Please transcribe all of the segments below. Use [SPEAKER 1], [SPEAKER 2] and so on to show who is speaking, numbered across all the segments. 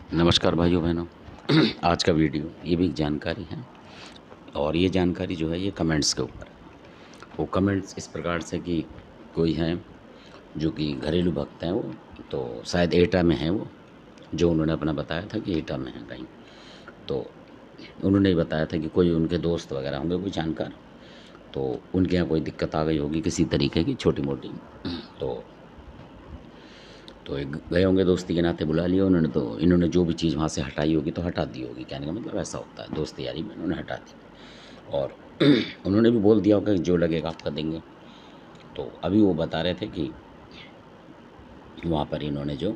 [SPEAKER 1] नमस्कार भाइयों बहनों। आज का वीडियो ये भी एक जानकारी है और ये जानकारी जो है ये कमेंट्स के ऊपर है। वो कमेंट्स इस प्रकार से कि कोई हैं जो कि घरेलू भक्त हैं, वो तो शायद एटा में हैं, वो जो उन्होंने अपना बताया था कि एटा में है कहीं। तो उन्होंने ही बताया था कि कोई उनके दोस्त वगैरह होंगे, कोई जानकार, तो उनके यहाँ कोई दिक्कत आ गई होगी किसी तरीके की छोटी मोटी। तो एक गए होंगे दोस्ती के नाते, बुला लिया उन्होंने, तो इन्होंने जो भी चीज़ वहाँ से हटाई होगी तो हटा दी होगी। कहने का मतलब ऐसा होता है, दोस्ती यारी में इन्होंने हटा दी। और उन्होंने भी बोल दिया होगा कि जो लगेगा आपका देंगे। तो अभी वो बता रहे थे कि वहाँ पर इन्होंने जो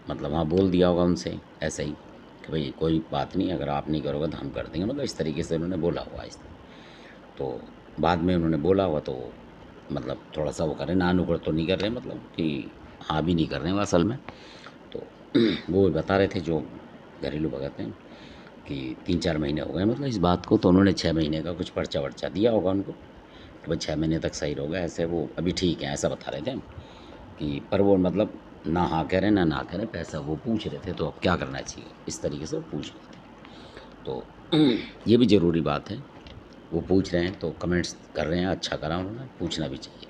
[SPEAKER 1] मतलब वहाँ बोल दिया होगा उनसे ऐसे ही कि भाई कोई बात नहीं, अगर आप नहीं करोगे तो हम कर देंगे, मतलब इस तरीके से उन्होंने बोला हुआ इस। तो बाद में उन्होंने बोला हुआ तो मतलब थोड़ा सा वो कर रहे, ना नुक्कड़ तो नहीं कर रहे, मतलब कि हाँ भी नहीं कर रहे हैं वो असल में। तो वो बता रहे थे जो घरेलू भगत हैं कि 3-4 महीने हो गए मतलब इस बात को, तो उन्होंने 6 महीने का कुछ पर्चा वर्चा दिया होगा उनको कि भाई 6 महीने तक सही रहोगा, ऐसे वो अभी ठीक है, ऐसा बता रहे थे कि पर वो मतलब ना हाँ कह रहे ना कह रहे, पैसा वो पूछ रहे थे तो अब क्या करना चाहिए, इस तरीके से वो पूछ रहे थे। तो ये भी ज़रूरी बात है, वो पूछ रहे हैं तो कमेंट्स कर रहे हैं, अच्छा करा उन्होंने, पूछना भी चाहिए।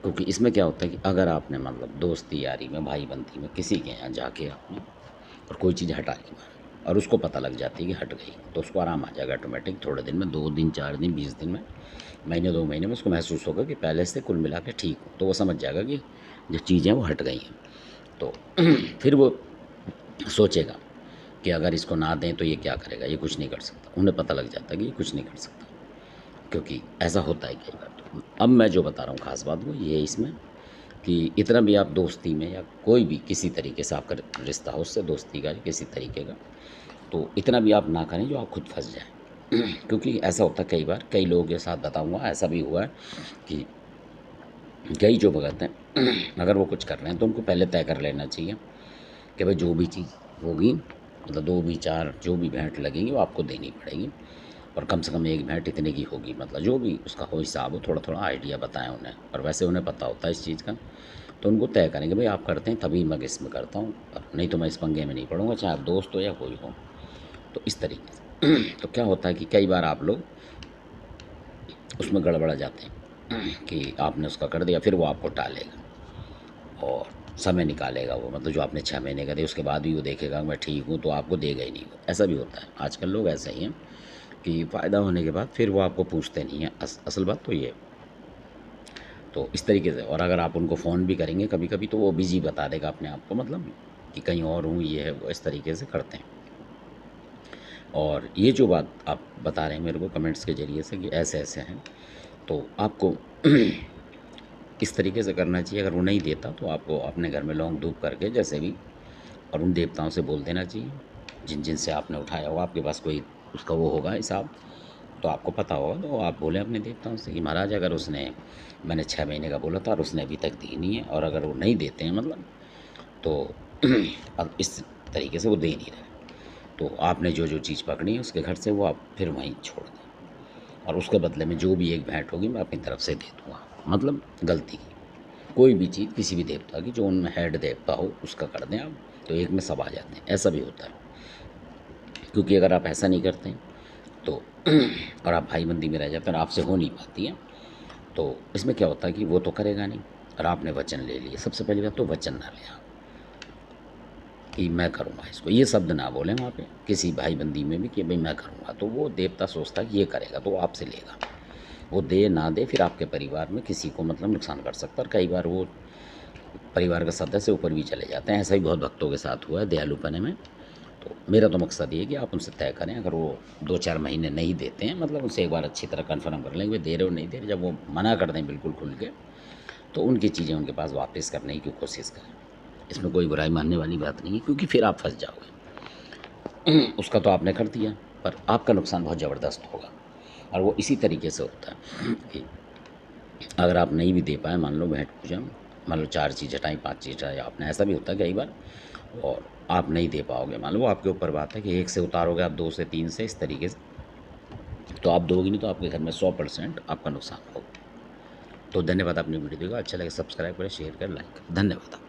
[SPEAKER 1] क्योंकि इसमें क्या होता है कि अगर आपने मतलब दोस्ती यारी में, भाई बंदी में किसी के यहाँ जाके आपने और कोई चीज़ हटा ली और उसको पता लग जाती है कि हट गई, तो उसको आराम आ जाएगा ऑटोमेटिक, थोड़े दिन में, 2 दिन 4 दिन 20 दिन में, महीने 2 महीने में उसको महसूस होगा कि पहले से कुल मिला के ठीक हो, तो वो समझ जाएगा कि जो चीज़ें वो हट गई हैं। तो फिर वो सोचेगा कि अगर इसको ना दें तो ये क्या करेगा, ये कुछ नहीं कर सकता। उन्हें पता लग जाता है कि ये कुछ नहीं कर सकता, क्योंकि ऐसा होता है कई बार। तो अब मैं जो बता रहा हूँ ख़ास बात वो ये है इसमें कि इतना भी आप दोस्ती में या कोई भी किसी तरीके से आपका रिश्ता हो उससे, दोस्ती का किसी तरीके का, तो इतना भी आप ना करें जो आप खुद फंस जाएं। क्योंकि ऐसा होता है कई बार, कई लोगों के साथ बताऊंगा, ऐसा भी हुआ है कि कई जो भगत हैं अगर वो कुछ कर रहे हैं तो उनको पहले तय कर लेना चाहिए कि भाई जो भी चीज़ होगी, मतलब 2 भी 4 जो भी भेंट लगेंगी वो आपको देनी पड़ेगी, और कम से कम एक भेंट इतने की होगी, मतलब जो भी उसका हो हिसाब हो, थोड़ा थोड़ा आइडिया बताएं उन्हें, और वैसे उन्हें पता होता है इस चीज़ का, तो उनको तय करेंगे भाई आप करते हैं तभी मैं इसमें करता हूँ, और नहीं तो मैं इस पंगे में नहीं पड़ूंगा, चाहे आप दोस्त हो या कोई हो। तो इस तरीके से तो क्या होता है कि कई बार आप लोग उसमें गड़बड़ा जाते हैं कि आपने उसका कर दिया, फिर वो आपको टालेगा और समय निकालेगा वो, मतलब जो आपने 6 महीने का दिया उसके बाद भी वो देखेगा मैं ठीक हूँ तो आपको देगा ही नहीं वो। ऐसा भी होता है, आजकल लोग ऐसे ही हैं कि फ़ायदा होने के बाद फिर वो आपको पूछते नहीं हैं। असल बात तो ये। तो इस तरीके से, और अगर आप उनको फ़ोन भी करेंगे कभी कभी तो वो बिज़ी बता देगा अपने आप को, मतलब कि कहीं और हूँ, ये है वो, इस तरीके से करते हैं। और ये जो बात आप बता रहे हैं मेरे को कमेंट्स के ज़रिए से कि ऐसे ऐसे हैं, तो आपको इस तरीके से करना चाहिए। अगर वो नहीं देता तो आपको अपने घर में लौंग धूप करके जैसे भी, और उन देवताओं से बोल देना चाहिए जिन जिन से आपने उठाया होगा, आपके पास कोई उसका वो होगा हिसाब, तो आपको पता होगा, तो आप बोलें अपने देवताओं से कि महाराज अगर उसने, मैंने 6 महीने का बोला था और उसने अभी तक दी नहीं है, और अगर वो नहीं देते हैं मतलब, तो अब इस तरीके से वो दे नहीं रहे, तो आपने जो जो चीज़ पकड़ी है उसके घर से वो आप फिर वहीं छोड़ दें, और उसके बदले में जो भी एक भेंट होगी मैं अपनी तरफ से दे दूँगा। मतलब गलती की कोई भी चीज़ किसी भी देवता की जो उनमें हेड देवता हो उसका कर दें आप, तो एक में सब आ जाते हैं। ऐसा भी होता है, क्योंकि अगर आप ऐसा नहीं करते तो और आप भाई बंदी में रह जाते हैं और आपसे हो नहीं पाती है, तो इसमें क्या होता है कि वो तो करेगा नहीं, और आपने वचन ले लिया। सबसे पहली बात तो वचन ना लें आप कि मैं करूँगा इसको, ये शब्द ना बोलें वहाँ पे किसी भाई बंदी में भी कि भाई मैं करूँगा, तो वो देवता सोचता है कि ये करेगा तो वो आपसे लेगा। वो दे ना दे फिर आपके परिवार में किसी को मतलब नुकसान कर सकता है, और कई बार वो परिवार का सदस्य ऊपर भी चले जाते हैं। ऐसा ही बहुत भक्तों के साथ हुआ है दयालुपने में। तो मेरा तो मकसद ये है कि आप उनसे तय करें, अगर वो 2-4 महीने नहीं देते हैं, मतलब उनसे एक बार अच्छी तरह कन्फर्म कर लें कि वे दे रहे हो नहीं दे रहे, जब वो मना कर दें बिल्कुल खुल के, तो उनकी चीज़ें उनके पास वापस करने की कोशिश करें। इसमें कोई बुराई मानने वाली बात नहीं है, क्योंकि फिर आप फंस जाओगे। उसका तो आपने कर दिया, पर आपका नुकसान बहुत ज़बरदस्त होगा, और वो इसी तरीके से होता है कि अगर आप नहीं भी दे पाए, मान लो भेंट पूजा, मान लो 4 चीज़ हटाई, 5 चीज़ हटाई आपने, ऐसा भी होता है कई बार, और आप नहीं दे पाओगे, मान लो वो आपके ऊपर बात है कि 1 से उतारोगे आप, 2 से 3 से, इस तरीके से, तो आप दोगे नहीं तो आपके घर में 100% आपका नुकसान होगा। तो धन्यवाद, अपनी वीडियो देखो, अच्छा लगे सब्सक्राइब करें, शेयर करें, लाइक करें। धन्यवाद।